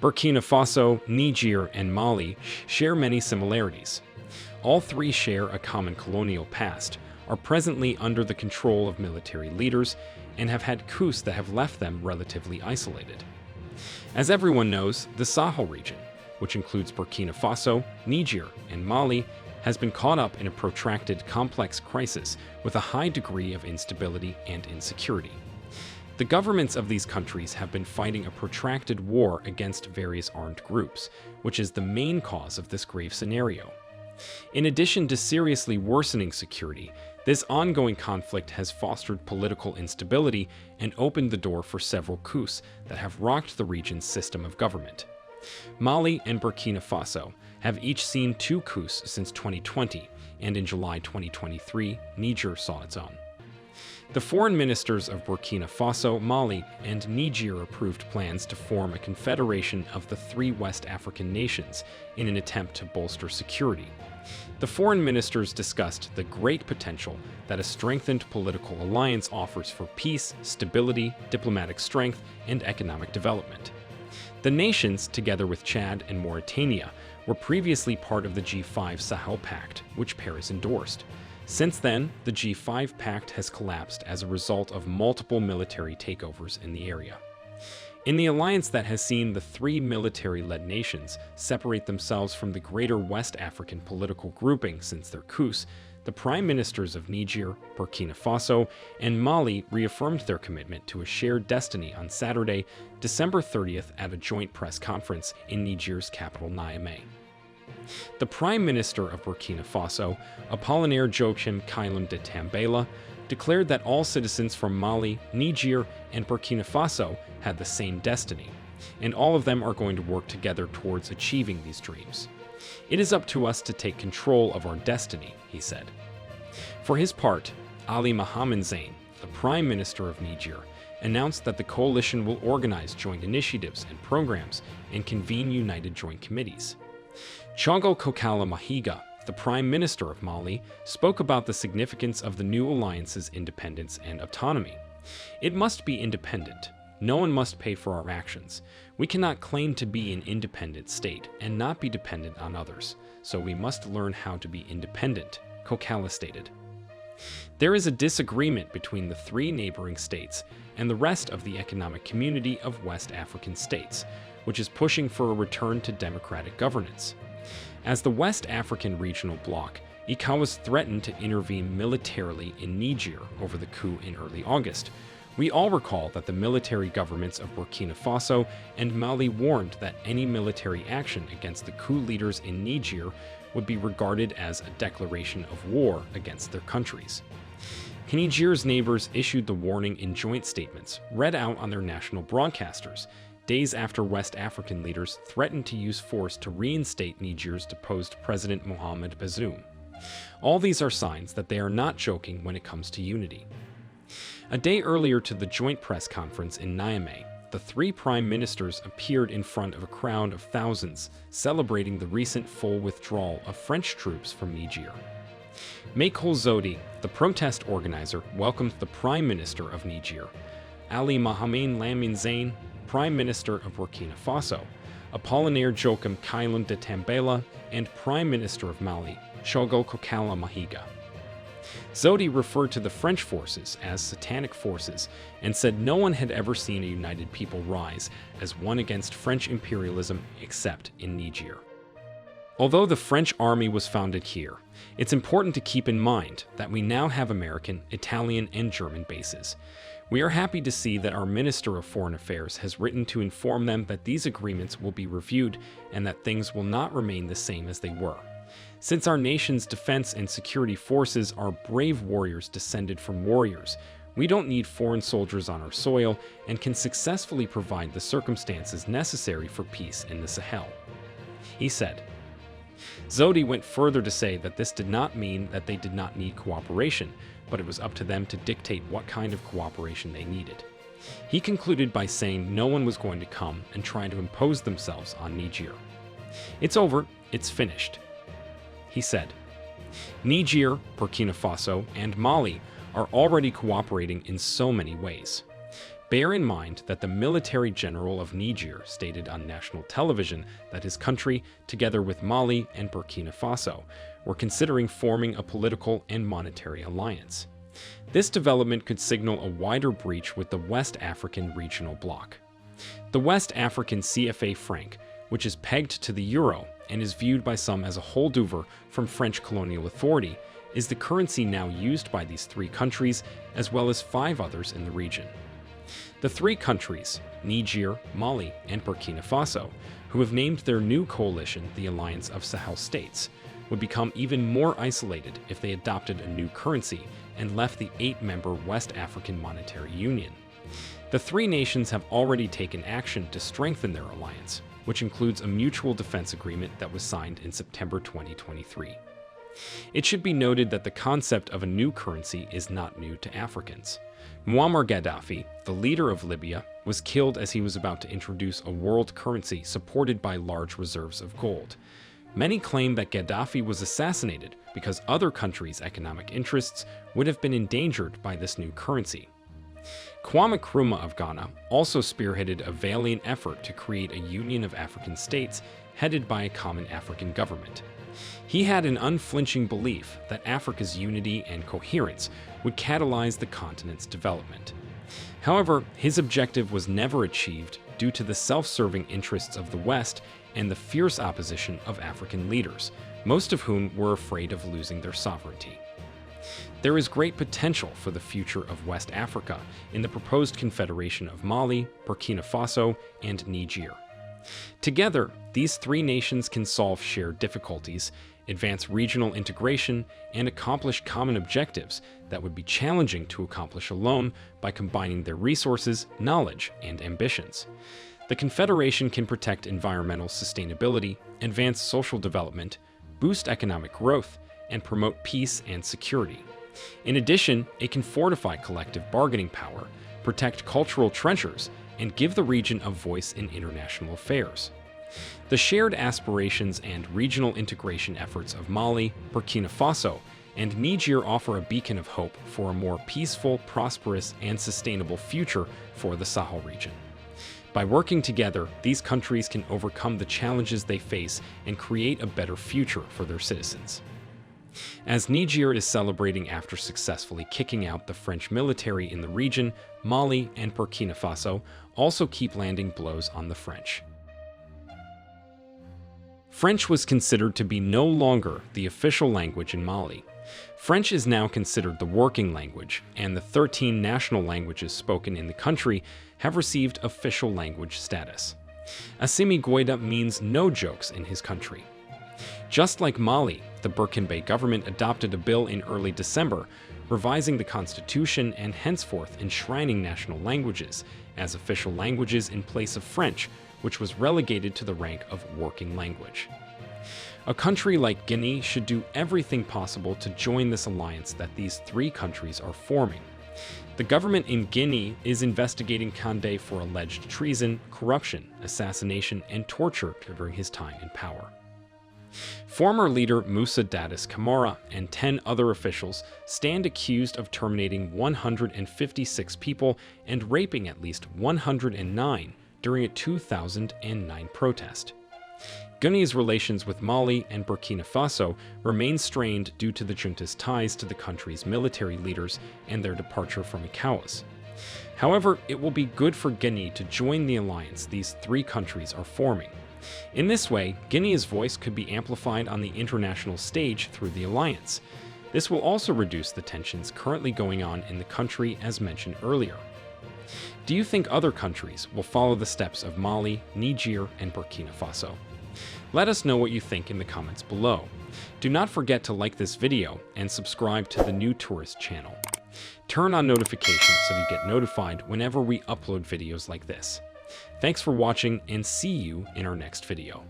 Burkina Faso, Niger, and Mali share many similarities. All three share a common colonial past, are presently under the control of military leaders, and have had coups that have left them relatively isolated. As everyone knows, the Sahel region, which includes Burkina Faso, Niger, and Mali, has been caught up in a protracted, complex crisis with a high degree of instability and insecurity. The governments of these countries have been fighting a protracted war against various armed groups, which is the main cause of this grave scenario. In addition to seriously worsening security, this ongoing conflict has fostered political instability and opened the door for several coups that have rocked the region's system of government. Mali and Burkina Faso have each seen 2 coups since 2020, and in July 2023, Niger saw its own. The foreign ministers of Burkina Faso, Mali, and Niger approved plans to form a confederation of the 3 West African nations in an attempt to bolster security. The foreign ministers discussed the great potential that a strengthened political alliance offers for peace, stability, diplomatic strength, and economic development. The nations, together with Chad and Mauritania, were previously part of the G5 Sahel Pact, which Paris endorsed. Since then, the G5 Pact has collapsed as a result of multiple military takeovers in the area. In the alliance that has seen the 3 military-led nations separate themselves from the greater West African political grouping since their coups, the prime ministers of Niger, Burkina Faso, and Mali reaffirmed their commitment to a shared destiny on Saturday, December 30th at a joint press conference in Niger's capital Niamey. The Prime Minister of Burkina Faso, Apollinaire Joachim Kailim de Tambela, declared that all citizens from Mali, Niger, and Burkina Faso had the same destiny, and all of them are going to work together towards achieving these dreams. It is up to us to take control of our destiny, he said. For his part, Ali Mohamed Zein, the Prime Minister of Niger, announced that the coalition will organize joint initiatives and programs and convene united joint committees. Choguel Kokala Mahiga, the Prime Minister of Mali, spoke about the significance of the new alliance's independence and autonomy. It must be independent. No one must pay for our actions. We cannot claim to be an independent state and not be dependent on others, so we must learn how to be independent, Kokala stated. There is a disagreement between the 3 neighboring states and the rest of the economic community of West African states, which is pushing for a return to democratic governance. As the West African regional bloc, ECOWAS threatened to intervene militarily in Niger over the coup in early August. We all recall that the military governments of Burkina Faso and Mali warned that any military action against the coup leaders in Niger would be regarded as a declaration of war against their countries. Niger's neighbors issued the warning in joint statements read out on their national broadcasters, days after West African leaders threatened to use force to reinstate Niger's deposed President Mohamed Bazoum. All these are signs that they are not joking when it comes to unity. A day earlier to the joint press conference in Niamey, the 3 prime ministers appeared in front of a crowd of thousands, celebrating the recent full withdrawal of French troops from Niger. Maïkol Zodi, the protest organizer, welcomed the Prime Minister of Niger, Ali Mohamed Lamine Zein, Prime Minister of Burkina Faso, Apollinaire Joachim Kailim de Tambela, and Prime Minister of Mali, Choguel Kokala Mahiga. Zodi referred to the French forces as satanic forces and said no one had ever seen a united people rise as one against French imperialism except in Niger. Although the French army was founded here, it's important to keep in mind that we now have American, Italian, and German bases. We are happy to see that our Minister of Foreign Affairs has written to inform them that these agreements will be reviewed and that things will not remain the same as they were. Since our nation's defense and security forces are brave warriors descended from warriors, we don't need foreign soldiers on our soil and can successfully provide the circumstances necessary for peace in the Sahel, he said. Zodi went further to say that this did not mean that they did not need cooperation, but it was up to them to dictate what kind of cooperation they needed. He concluded by saying no one was going to come and try to impose themselves on Niger. It's over, it's finished, he said. Niger, Burkina Faso, and Mali are already cooperating in so many ways. Bear in mind that the military general of Niger stated on national television that his country, together with Mali and Burkina Faso, were considering forming a political and monetary alliance. This development could signal a wider breach with the West African regional bloc. The West African CFA franc, which is pegged to the euro and is viewed by some as a holdover from French colonial authority, is the currency now used by these three countries as well as 5 others in the region. The 3 countries, Niger, Mali, and Burkina Faso, who have named their new coalition the Alliance of Sahel States, would become even more isolated if they adopted a new currency and left the 8-member West African Monetary Union. The 3 nations have already taken action to strengthen their alliance, which includes a mutual defense agreement that was signed in September 2023. It should be noted that the concept of a new currency is not new to Africans. Muammar Gaddafi, the leader of Libya, was killed as he was about to introduce a world currency supported by large reserves of gold. Many claim that Gaddafi was assassinated because other countries' economic interests would have been endangered by this new currency. Kwame Nkrumah of Ghana also spearheaded a valiant effort to create a union of African states headed by a common African government. He had an unflinching belief that Africa's unity and coherence would catalyze the continent's development. However, his objective was never achieved due to the self-serving interests of the West and the fierce opposition of African leaders, most of whom were afraid of losing their sovereignty. There is great potential for the future of West Africa in the proposed confederation of Mali, Burkina Faso, and Niger. Together, these 3 nations can solve shared difficulties, advance regional integration, and accomplish common objectives that would be challenging to accomplish alone by combining their resources, knowledge, and ambitions. The Confederation can protect environmental sustainability, advance social development, boost economic growth, and promote peace and security. In addition, it can fortify collective bargaining power, protect cultural treasures, and give the region a voice in international affairs. The shared aspirations and regional integration efforts of Mali, Burkina Faso, and Niger offer a beacon of hope for a more peaceful, prosperous, and sustainable future for the Sahel region. By working together, these countries can overcome the challenges they face and create a better future for their citizens. As Niger is celebrating after successfully kicking out the French military in the region, Mali and Burkina Faso also keep landing blows on the French. French was considered to be no longer the official language in Mali. French is now considered the working language, and the 13 national languages spoken in the country have received official language status. Assimi Goïta means no jokes in his country. Just like Mali, the Burkina government adopted a bill in early December, revising the constitution and henceforth enshrining national languages as official languages in place of French, which was relegated to the rank of working language. A country like Guinea should do everything possible to join this alliance that these 3 countries are forming. The government in Guinea is investigating Condé for alleged treason, corruption, assassination, and torture during his time in power. Former leader Moussa Dadis Camara and 10 other officials stand accused of terminating 156 people and raping at least 109 during a 2009 protest. Guinea's relations with Mali and Burkina Faso remain strained due to the junta's ties to the country's military leaders and their departure from ECOWAS. However, it will be good for Guinea to join the alliance these 3 countries are forming. In this way, Guinea's voice could be amplified on the international stage through the alliance. This will also reduce the tensions currently going on in the country as mentioned earlier. Do you think other countries will follow the steps of Mali, Niger, and Burkina Faso? Let us know what you think in the comments below. Do not forget to like this video and subscribe to the New Tourist channel. Turn on notifications so you get notified whenever we upload videos like this. Thanks for watching and see you in our next video.